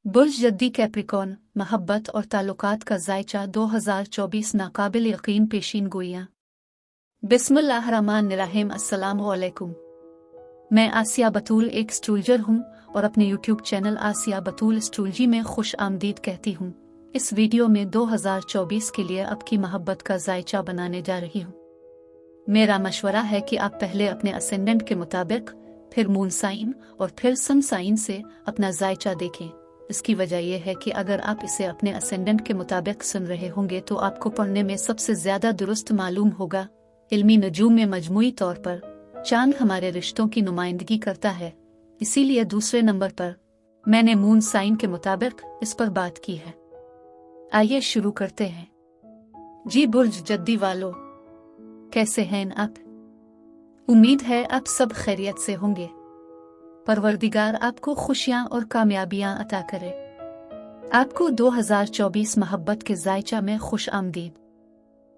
बुर्ज जद्दी Capricorn, मोहब्बत और ताल्लुकात का जायचा 2024 नाकाबिल यकीन पेशीन गोइयाँ। बिस्मिल्लाहिर्रहमानिर्रहीम। अस्सलामु अलैकुम। मैं आसिया बतूल एक एस्ट्रोलॉजर हूँ और अपने यूट्यूब चैनल आसिया बतूल एस्ट्रोलॉजी में खुश आमदीद कहती हूँ। इस वीडियो में 2024 के लिए आपकी मोहब्बत का जायचा बनाने जा रही हूँ। मेरा मशवरा है कि आप पहले अपने असेंडेंट के मुताबिक, फिर मून साइन और फिर सन साइन से अपना जायचा देखें। इसकी वजह यह है कि अगर आप इसे अपने असेंडेंट के मुताबिक सुन रहे होंगे तो आपको पढ़ने में सबसे ज्यादा दुरुस्त मालूम होगा। इल्मी नजूम में मजमूई तौर पर चांद हमारे रिश्तों की नुमाइंदगी करता है, इसीलिए दूसरे नंबर पर मैंने मून साइन के मुताबिक इस पर बात की है। आइए शुरू करते हैं। जी बुर्ज जद्दी वालों, कैसे हैं आप? उम्मीद है आप सब खैरियत से होंगे। परवरदिगार आपको खुशियां और कामयाबियां अता करे। आपको 2024 मोहब्बत के जायचा में खुश आमदीद।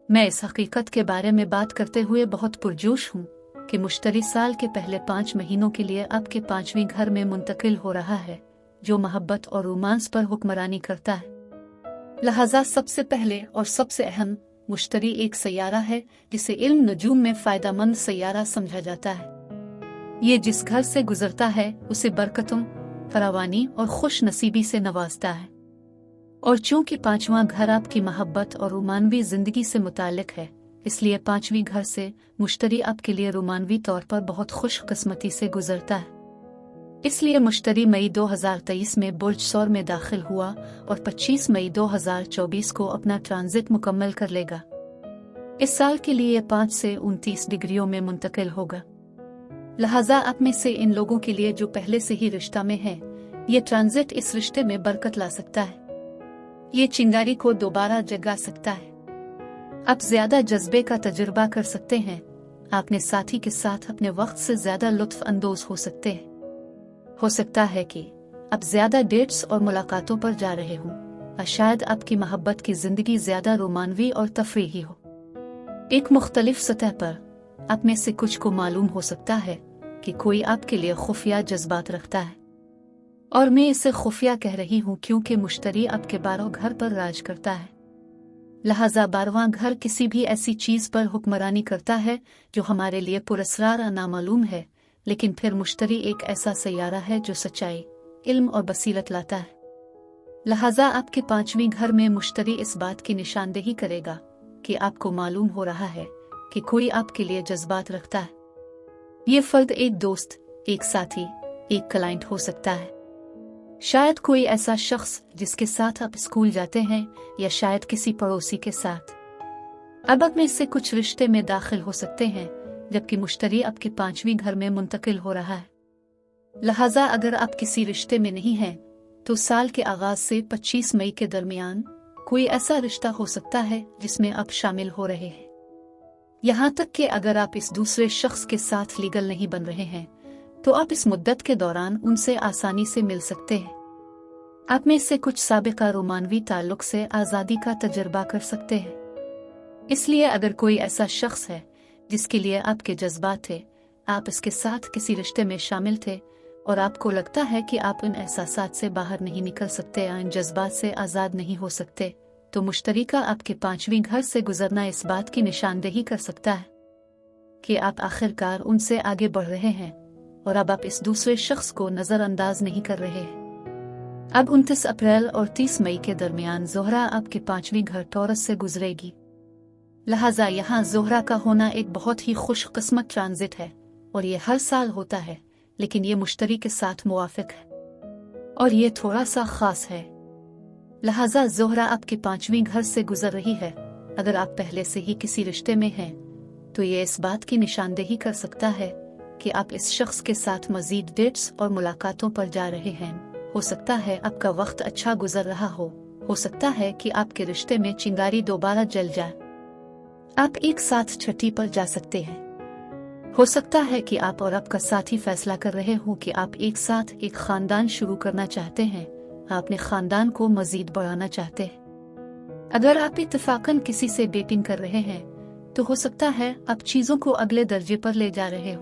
मैं इस हकीकत के बारे में बात करते हुए बहुत पुरजोश हूँ कि मुश्तरी साल के पहले 5 महीनों के लिए आपके 5वें घर में मुंतकिल हो रहा है, जो मोहब्बत और रोमांस पर हुक्मरानी करता है। लिहाजा सबसे पहले और सबसे अहम, मुश्तरी एक सैयारा है जिसे इल्म नजूम में फायदामंद सैयारा समझा जाता है। ये जिस घर से गुजरता है उसे बरकतों, फरावानी और खुश नसीबी से नवाजता है। और चूंकि 5वां घर आपकी मोहब्बत और रोमानवी जिंदगी से मुतालिक है, इसलिए 5वीं घर से मुश्तरी आपके लिए रोमानवी तौर पर बहुत खुशकिस्मती से गुजरता है। इसलिए मुश्तरी मई 2023 में बुर्ज सौर में दाखिल हुआ और 25 मई 2024 को अपना ट्रांजिट मुकम्मल कर लेगा। इस साल के लिए 5 से 29 डिग्रियों में मुंतकिल होगा। लिहाजा आप में से इन लोगों के लिए जो पहले से ही रिश्ता में हैं, ये ट्रांजिट इस रिश्ते में बरकत ला सकता है। ये चिंगारी को दोबारा जगा सकता है। आप ज्यादा जज्बे का तजुर्बा कर सकते हैं। अपने साथी के साथ अपने वक्त से ज्यादा लुत्फ अंदोज हो सकते हैं। हो सकता है कि आप ज्यादा डेट्स और मुलाकातों पर जा रहे हों, और शायद आपकी मोहब्बत की जिंदगी ज्यादा रोमानवी और तफरीही हो। एक मुख्तलिफ सतह पर आप में से कुछ को मालूम हो सकता है कि कोई आपके लिए खुफिया जज्बात रखता है, और मैं इसे खुफिया कह रही हूँ क्योंकि मुश्तरी आपके 12 घर पर राज करता है। लिहाजा 12वां घर किसी भी ऐसी चीज पर हुक्मरानी करता है जो हमारे लिए पुरस्रार नामालूम है, लेकिन फिर मुश्तरी एक ऐसा सैयारा है जो सच्चाई, इल्म और बसीरत लाता है। लिहाजा आपके 5वीं घर में मुश्तरी इस बात की निशानदेही करेगा कि आपको मालूम हो रहा है कि कोई आपके लिए जज्बात रखता है। ये फर्द एक दोस्त, एक साथी, एक क्लाइंट हो सकता है। शायद कोई ऐसा शख्स जिसके साथ आप स्कूल जाते हैं, या शायद किसी पड़ोसी के साथ। अब आप में से कुछ रिश्ते में दाखिल हो सकते हैं, जबकि मुश्तरी आपके 5वीं घर में मुंतकिल हो रहा है। लिहाजा अगर आप किसी रिश्ते में नहीं हैं, तो साल के आगाज से 25 मई के दरमियान कोई ऐसा रिश्ता हो सकता है जिसमें आप शामिल हो रहे हैं। यहाँ तक कि अगर आप इस दूसरे शख्स के साथ लीगल नहीं बन रहे हैं, तो आप इस मुद्दत के दौरान उनसे आसानी से मिल सकते हैं। आप में से कुछ साबिका रोमानवी ताल्लुक से आज़ादी का तजर्बा कर सकते हैं। इसलिए अगर कोई ऐसा शख्स है जिसके लिए आपके जज्बात थे, आप इसके साथ किसी रिश्ते में शामिल थे, और आपको लगता है कि आप इन एहसासात से बाहर नहीं निकल सकते या इन जज्बात से आज़ाद नहीं हो सकते, तो मुश्तरी का आपके 5वीं घर से गुजरना इस बात की निशानदेही कर सकता है कि आप आखिरकार उनसे आगे बढ़ रहे हैं, और अब आप इस दूसरे शख्स को नजरअंदाज नहीं कर रहे हैं। अब 29 अप्रैल और 30 मई के दरमियान ज़ोहरा आपके 5वीं घर टॉरस से गुजरेगी। लिहाजा यहाँ ज़ोहरा का होना एक बहुत ही खुशकिस्मत ट्रांजिट है, और ये हर साल होता है, लेकिन ये मुश्तरी के साथ मुवाफिक है, और ये थोड़ा सा खास है। लिहाजा ज़ोहरा आपके 5वीं घर से गुजर रही है। अगर आप पहले से ही किसी रिश्ते में हैं, तो ये इस बात की निशानदेही कर सकता है कि आप इस शख्स के साथ मजीद डेट्स और मुलाकातों पर जा रहे हैं। हो सकता है आपका वक्त अच्छा गुजर रहा हो सकता है कि आपके रिश्ते में चिंगारी दोबारा जल जाए। आप एक साथ छठी पर जा सकते हैं। हो सकता है कि आप और आपका साथी फैसला कर रहे हो कि आप एक साथ एक खानदान शुरू करना चाहते हैं, आप अपने खानदान को मजीद बढ़ाना चाहते हैं। अगर आप इत्तफाकन किसी से डेटिंग कर रहे हैं, तो हो सकता है आप चीजों को अगले दर्जे पर ले जा रहे हो।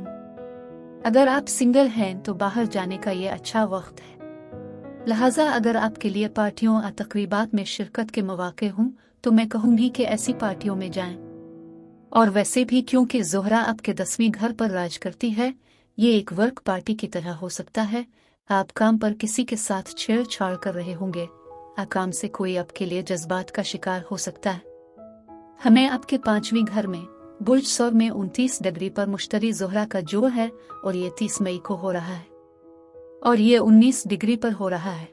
अगर आप सिंगल हैं तो बाहर जाने का ये अच्छा वक्त है। लिहाजा अगर आपके लिए पार्टियों या तकरीबात में शिरकत के मौके हों तो मैं कहूँगी कि ऐसी पार्टियों में जाएं। और वैसे भी क्योंकि ज़ोहरा आपके 10वीं घर पर राज करती है, ये एक वर्क पार्टी की तरह हो सकता है। आप काम पर किसी के साथ छेड़छाड़ कर रहे होंगे, काम से कोई आपके लिए जज्बात का शिकार हो सकता है। हमें आपके 5वीं घर में बुर्ज सौर में 29 डिग्री पर मुश्तरी ज़ोहरा का जोड़ है और ये 30 मई को हो रहा है और ये 19 डिग्री पर हो रहा है।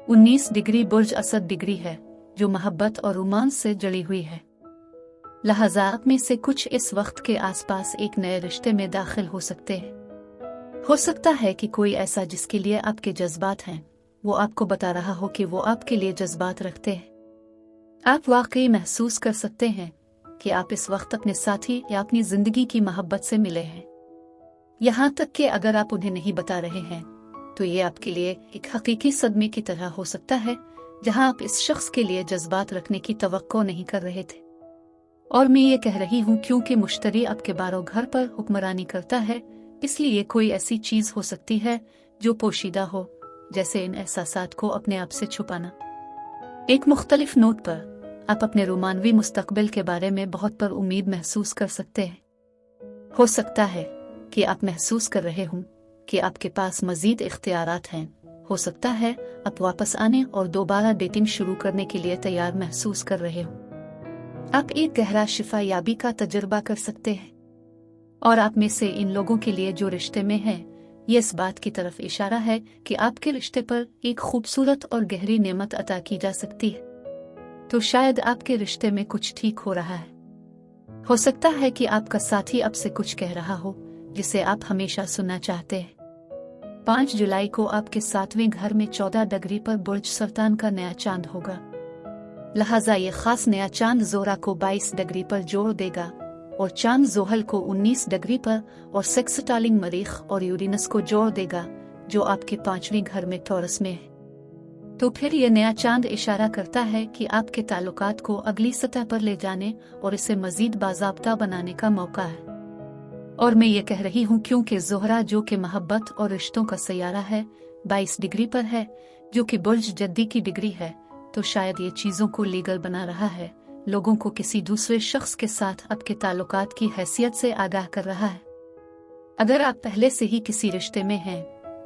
19 डिग्री बुर्ज असद डिग्री है जो मोहब्बत और रोमांस से जड़ी हुई है। लिहाजा आप में से कुछ इस वक्त के आसपास एक नए रिश्ते में दाखिल हो सकते हैं। हो सकता है कि कोई ऐसा जिसके लिए आपके जज्बात हैं वो आपको बता रहा हो कि वो आपके लिए जज्बात रखते हैं। आप वाकई महसूस कर सकते हैं कि आप इस वक्त अपने साथी या अपनी जिंदगी की मोहब्बत से मिले हैं। यहाँ तक कि अगर आप उन्हें नहीं बता रहे हैं तो ये आपके लिए एक हकीकी सदमे की तरह हो सकता है, जहाँ आप इस शख्स के लिए जज्बात रखने की तवक्को नहीं कर रहे थे। और मैं ये कह रही हूँ क्योंकि मुश्तरी आपके 12 घर पर हुक्मरानी करता है, इसलिए कोई ऐसी चीज हो सकती है जो पोशीदा हो, जैसे इन एहसासात को अपने आप से छुपाना। एक मुख्तलिफ नोट पर आप अपने रोमानवी मुस्तकबिल के बारे में बहुत पर उम्मीद महसूस कर सकते हैं। हो सकता है कि आप महसूस कर रहे हों कि आपके पास मजीद इख्तियारात हैं। हो सकता है आप वापस आने और दोबारा डेटिंग शुरू करने के लिए तैयार महसूस कर रहे हो। आप एक गहरा शिफा याबी का तजुर्बा कर सकते हैं और आप में से इन लोगों के लिए जो रिश्ते में हैं, ये इस बात की तरफ इशारा है कि आपके रिश्ते पर एक खूबसूरत और गहरी नेमत अता की जा सकती है। तो शायद आपके रिश्ते में कुछ ठीक हो रहा है। हो सकता है कि आपका साथी आपसे कुछ कह रहा हो जिसे आप हमेशा सुनना चाहते हैं। 5 जुलाई को आपके 7वें घर में 14 डिग्री पर बुर्ज सरतान का नया चांद होगा। लिहाजा ये खास नया चांद ज़ोहरा को 22 डिग्री पर जोड़ देगा और चांद ज़ोहल को 19 डिग्री पर और सेक्सटालिंग मरीख और यूरेनस को जोड़ देगा जो आपके 5वें घर में टॉरस में है। तो फिर ये नया चांद इशारा करता है कि आपके ताल्लुकात को अगली सतह पर ले जाने और इसे मजीद बाज़ाब्ता बनाने का मौका है। और मैं ये कह रही हूँ क्योंकि ज़ोहरा जो कि मोहब्बत और रिश्तों का सैयारा है 22 डिग्री पर है, जो कि बुर्ज जद्दी की डिग्री है। तो शायद ये चीज़ों को लीगल बना रहा है, लोगों को किसी दूसरे शख्स के साथ आपके ताल्लुकात की हैसियत से आगाह कर रहा है। अगर आप पहले से ही किसी रिश्ते में हैं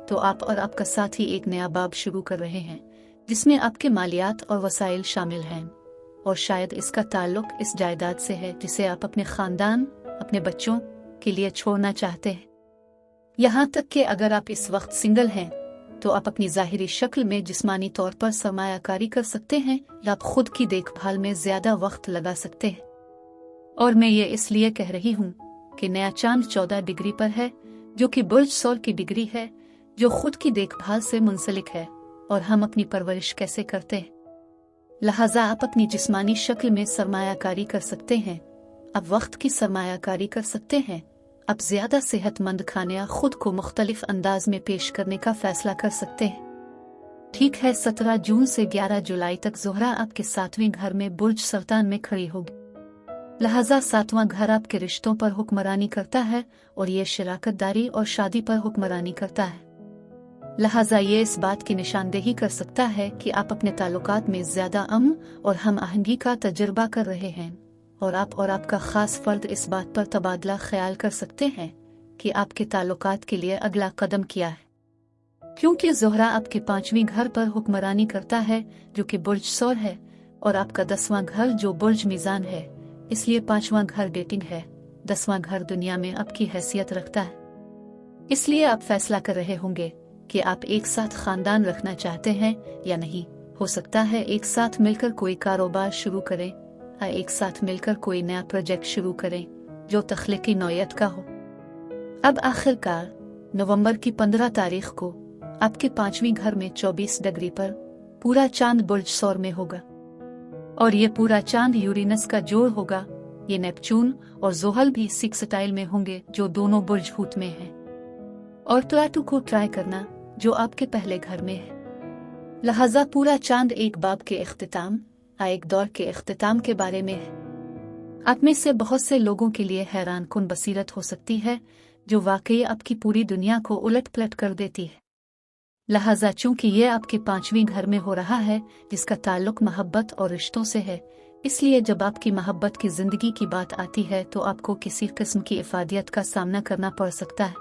तो आप और आपका साथी एक नया बाब शुरू कर रहे हैं जिसमें आपके मालियात और वसाइल शामिल हैं, और शायद इसका ताल्लुक इस जायदाद से है जिसे आप अपने खानदान, अपने बच्चों के लिए छोड़ना चाहते हैं। यहाँ तक कि अगर आप इस वक्त सिंगल हैं तो आप अपनी ज़ाहिरी शक्ल में जिस्मानी तौर पर सरमायाकारी कर सकते हैं या आप खुद की देखभाल में ज्यादा वक्त लगा सकते हैं। और मैं ये इसलिए कह रही हूँ कि नया चांद 14 डिग्री पर है जो कि बुर्ज सौर की डिग्री है, जो खुद की देखभाल से मुंसलिक है और हम अपनी परवरिश कैसे करते हैं। लिहाजा आप अपनी जिस्मानी शक्ल में सरमायाकारी कर सकते हैं, आप वक्त की सरमायाकारी कर सकते हैं, आप ज्यादा सेहतमंद खाने खुद को मुख्तलिफ अंदाज में पेश करने का फैसला कर सकते हैं। ठीक है, 17 जून से 11 जुलाई तक ज़ोहरा आपके 7वें घर में बुर्ज सरतान में खड़ी होगी। लिहाजा 7वां घर आपके रिश्तों पर हुक्मरानी करता है और ये शराकतदारी और शादी पर हुक्मरानी करता है। लिहाजा ये इस बात की निशानदेही कर सकता है कि आप अपने ताल्लुकात में ज्यादा अमन और हम आहंगी का तजुर्बा कर रहे हैं, और आप और आपका खास फर्द इस बात पर तबादला ख्याल कर सकते हैं कि आपके ताल्लुकात के लिए अगला कदम क्या है। क्योंकि ज़ोहरा आपके 5वें घर पर हुक्मरानी करता है जो कि बुर्ज सौर है, और आपका 10वां घर जो बुर्ज मीज़ान है, इसलिए 5वां घर डेटिंग है, 10वां घर दुनिया में आपकी हैसियत रखता है। इसलिए आप फैसला कर रहे होंगे कि आप एक साथ खानदान रखना चाहते हैं या नहीं। हो सकता है एक साथ मिलकर कोई कारोबार शुरू करें या एक साथ मिलकर कोई नया प्रोजेक्ट शुरू करें जो तख्लीकी नौयत का हो। अब आखिरकार नवंबर की 15 तारीख को आपके 5वें घर में 24 डिग्री पर पूरा चांद बुर्ज सौर में होगा, और ये पूरा चांद यूरेनस का जोड़ होगा। ये नेपच्यून और ज़ोहल भी सेक्सटाइल में होंगे जो दोनों बुर्ज हूत में हैं, और प्लाटो को ट्राई करना जो आपके पहले घर में है। लिहाजा पूरा चांद एक बाब के इख्तिताम या एक दौर के इख्तिताम के बारे में है। आप में से बहुत से लोगों के लिए हैरान कुन बसीरत हो सकती है जो वाकई आपकी पूरी दुनिया को उलट पलट कर देती है। लिहाजा चूंकि ये आपके 5वीं घर में हो रहा है जिसका ताल्लुक मोहब्बत और रिश्तों से है, इसलिए जब आपकी मोहब्बत की जिंदगी की बात आती है तो आपको किसी किस्म की इफादियत का सामना करना पड़ सकता है।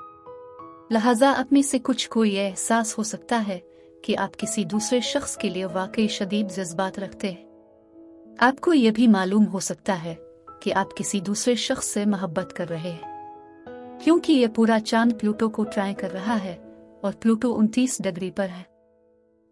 लिहाजा आप में से कुछ को यह एहसास हो सकता है कि आप किसी दूसरे शख्स के लिए वाकई शदीद जज्बात रखते हैं। आपको यह भी मालूम हो सकता है कि आप किसी दूसरे शख्स से मोहब्बत कर रहे हैं, क्योंकि यह पूरा चांद प्लूटो को ट्राई कर रहा है और प्लूटो 29 डिग्री पर है।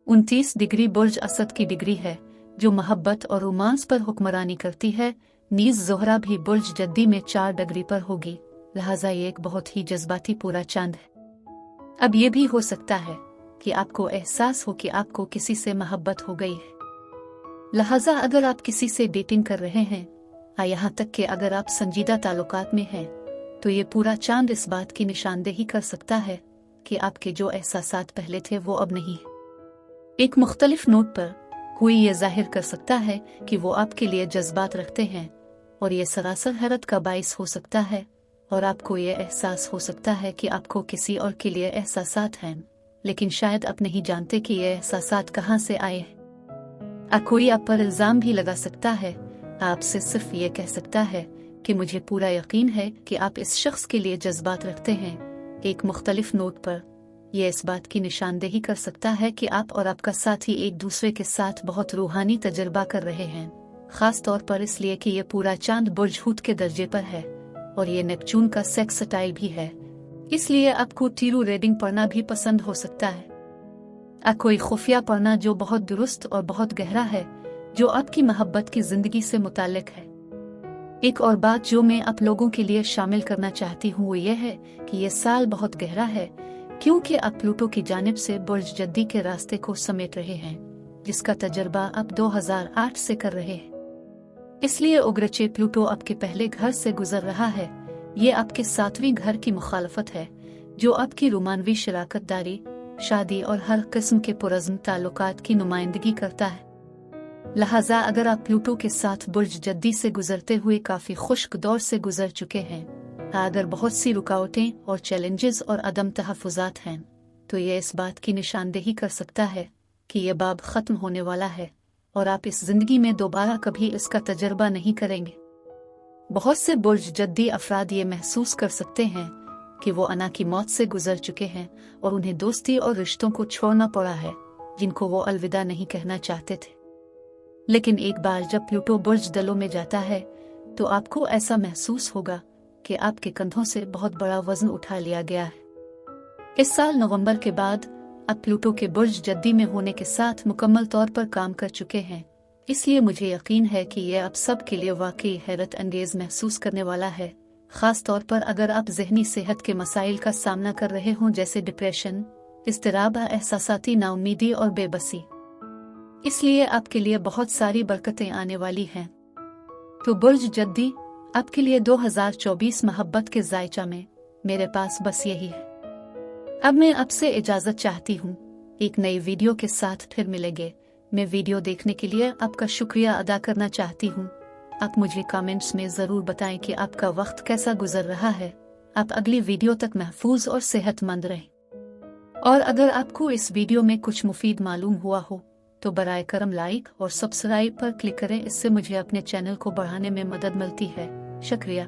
29 डिग्री बुर्ज असद की डिग्री है जो मोहब्बत और रोमांस पर हुक्मरानी करती है। नीज ज़ोहरा भी बुर्ज जद्दी में 4 डिग्री पर होगी, लिहाजा ये एक बहुत ही जज्बाती पूरा चांद है। अब ये भी हो सकता है कि आपको एहसास हो कि आपको किसी से मोहब्बत हो गई है। लिहाजा अगर आप किसी से डेटिंग कर रहे हैं या यहाँ तक कि अगर आप संजीदा ताल्लुकात में हैं, तो ये पूरा चांद इस बात की निशानदेही कर सकता है कि आपके जो एहसासात पहले थे वो अब नहीं। एक मुख्तलिफ नोट पर कोई ये जाहिर कर सकता है कि वो आपके लिए जज्बात रखते हैं और ये सरासर हैरत का बाइस हो सकता है, और आपको ये एहसास हो सकता है कि आपको किसी और के लिए एहसासात हैं, लेकिन शायद आप नहीं जानते कि ये एहसासात कहाँ से आए हैं। कोई आप पर इल्ज़ाम भी लगा सकता है, आपसे सिर्फ ये कह सकता है कि मुझे पूरा यकीन है कि आप इस शख्स के लिए जज्बात रखते हैं। एक मुख्तलिफ नोट पर यह इस बात की निशानदेही कर सकता है कि आप और आपका साथी एक दूसरे के साथ बहुत रूहानी तजर्बा कर रहे हैं, खास तौर पर इसलिए कि यह पूरा चांद बुर्ज हूत के दर्जे पर है और ये नेपच्यून का सेक्स स्टाइल भी है, इसलिए आपको टीरू रीडिंग पढ़ना भी पसंद हो सकता है। कोई खुफिया पढ़ना जो बहुत दुरुस्त और बहुत गहरा है, जो आपकी मोहब्बत की जिंदगी से मुताल्लिक है। एक और बात जो मैं आप लोगों के लिए शामिल करना चाहती हूँ वो ये है कि ये साल बहुत गहरा है, क्योंकि आप प्लूटो की जानिब से बुर्ज जद्दी के रास्ते को समेट रहे हैं, जिसका तजर्बा आप 2008 से कर रहे हैं। इसलिए उग्रचे प्लूटो आपके पहले घर से गुजर रहा है। ये आपके 7वीं घर की मुखालफत है, जो आपकी रोमानवी शराकतदारी, शादी और हर किस्म के पुरज़्म ताल्लुकात की नुमाइंदगी करता है। लिहाजा अगर आप प्लूटो के साथ बुर्ज जद्दी से गुजरते हुए काफ़ी खुश्क दौर से गुजर चुके हैं, अगर बहुत सी रुकावटें और चैलेंजेस और अदम तहफ़्फ़ुज़ात हैं, तो ये इस बात की निशानदेही कर सकता है कि यह बाब ख़त्म होने वाला है और आप इस ज़िंदगी में दोबारा कभी इसका तजर्बा नहीं करेंगे। बहुत से बुर्ज जद्दी अफराद ये महसूस कर सकते हैं कि वो अना की मौत से गुजर चुके हैं और उन्हें दोस्ती और रिश्तों को छोड़ना पड़ा है जिनको वो अलविदा नहीं कहना चाहते थे। लेकिन एक बार जब प्लूटो बुर्ज दलों में जाता है तो आपको ऐसा महसूस होगा कि आपके कंधों से बहुत बड़ा वजन उठा लिया गया है। इस साल नवंबर के बाद आप प्लूटो के बुर्ज जद्दी में होने के साथ मुकम्मल तौर पर काम कर चुके हैं, इसलिए मुझे यकीन है कि यह आप सब के लिए वाकई हैरत अंगेज महसूस करने वाला है, खास तौर पर अगर आप जहनी सेहत के मसाइल का सामना कर रहे हों जैसे डिप्रेशन, इज़्तिराब, एहसासाती नाउमीदी और बेबसी। इसलिए आपके लिए बहुत सारी बरकतें आने वाली हैं। तो बुर्ज जद्दी आपके लिए 2024 मोहब्बत के जायचा में मेरे पास बस यही है। अब मैं आपसे इजाज़त चाहती हूँ। एक नई वीडियो के साथ फिर मिलेंगे। मैं वीडियो देखने के लिए आपका शुक्रिया अदा करना चाहती हूँ। आप मुझे कमेंट्स में ज़रूर बताएं कि आपका वक्त कैसा गुजर रहा है। आप अगली वीडियो तक महफूज और सेहतमंद रहें। और अगर आपको इस वीडियो में कुछ मुफीद मालूम हुआ हो तो बराए करम लाइक और सब्सक्राइब पर क्लिक करें, इससे मुझे अपने चैनल को बढ़ाने में मदद मिलती है। शुक्रिया।